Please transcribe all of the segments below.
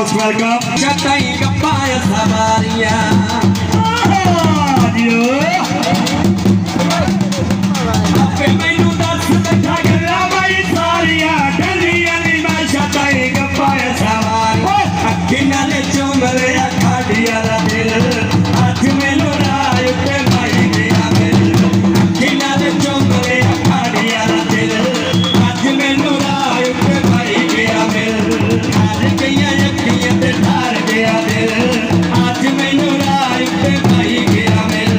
most welcome. Chatai kapaya sabariya. Ape mainu das betha gala mai sariya. Galiyan mein chatai kapaya sabariya. Akina ne chumale akhadiya da dil. Aaj mainu raay pe mai gaya mil. Akina ne chumale akhadiya da dil. Aaj mainu raay pe mai gaya mil. Aaj kaya yakhiyan te dhar gaya dil. Aaj mainu raay pe mai gaya mil.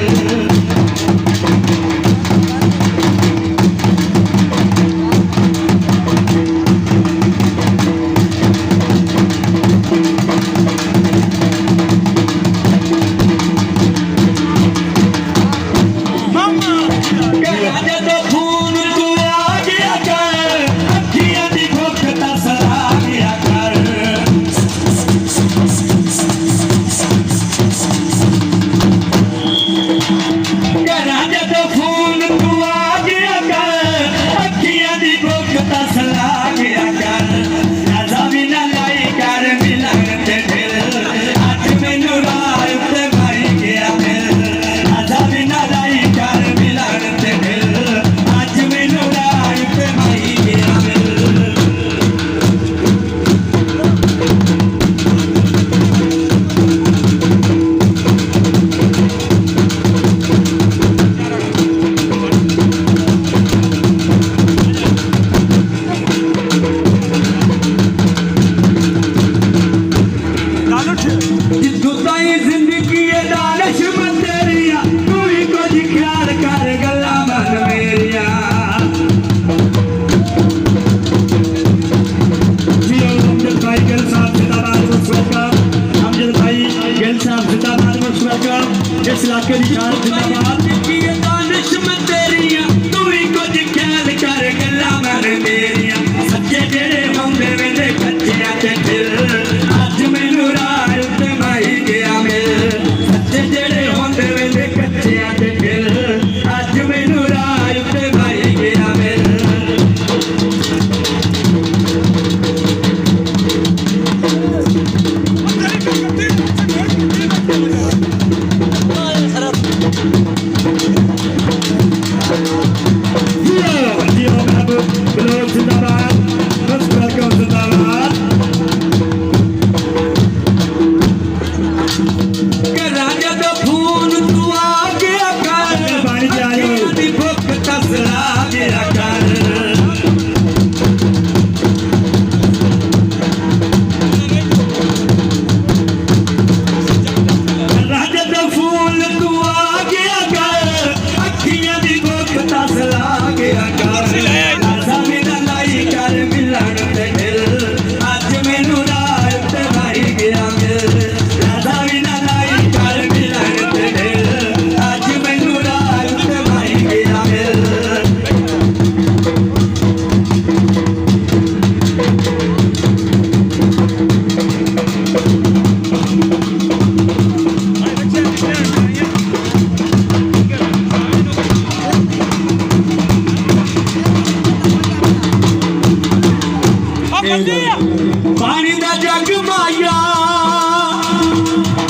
इस इलाके की शान जिंदाबाद की दानिश में तेरिया तू ही कुछ ख्याल कर गल्ला मन मेरिया सच्चे जेड़े होंदे वेंदे कच्चे ते दिल अज मैनू राह ते माई गया मिल सच्चे जेड़े होंदे वेंदे कच्चे ते दिल अज मैनू राह ते माई गया मिल Mahboob, Baloch जिंदाबाद, most welcome जिंदाबाद। राजा दा खून तू आ गया कर पानी पिलाओ। दी भुख तसला गया कर राजा दा फूल तू आ गया कर अखियां दी भुख तसला गया कर ज़मीन लाई कर मिलन ते दिल अज मैनू राह ते माई गया मिल ज़मीन लाई कर मिलन ते दिल अज मैनू राह ते माई गया मिल पानी दा जग माया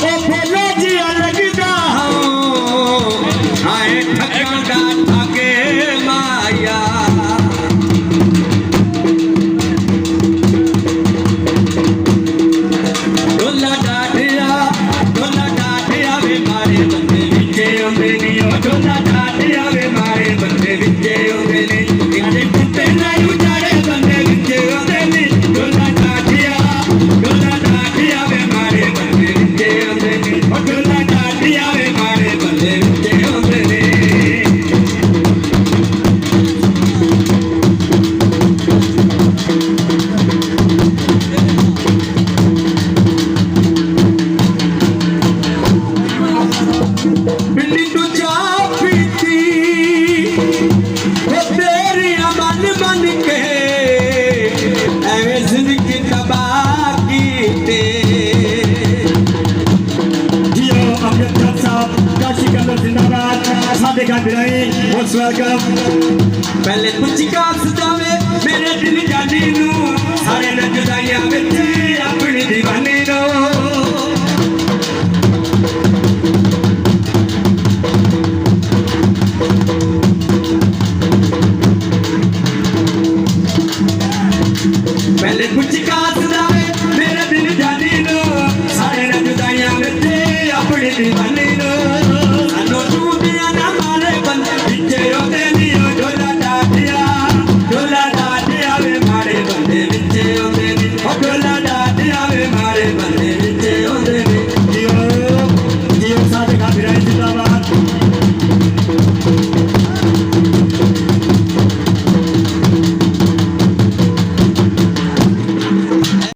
ए फेले जिया लगदा हाय ठगन दा ठगे माया डोला डाटिया वे मारे बंदे विचे ओंदे नी ओ डोला डाटिया वे मारे बंदे विचे ओंदे नी इन्ने कुत्ते नाई उजाड़े बंदे विचे ओंदे नी डोला डाटिया वे मारे बंदे विचे ओंदे नी ओ डोला डाटिया वे मारे बंदे विचे ओंदे नी बिल्ली तू जा पीती वो तेरी मन मन के ऐਵੇਂ ਜ਼ਿੰਦਗੀ ਤਬਾਹ ਕੀਤੇ जियो अमजद साहब, काशी कलर जिंदाबाद, सादे का बिराई, most welcome। ਪਹਿਲੇ ਕੁਝ ਕਾਸ ਜਾਵੇ ਮੇਰੇ ਦਿਲ ਜਾਨੀ ਨੂੰ ਸਾਰੇ ਨਜ਼ਰਾਈਆਂ ਵਿੱਚ ਆਪਣੀ دیਵਾਨੀ ਨੂੰ मेहरबानी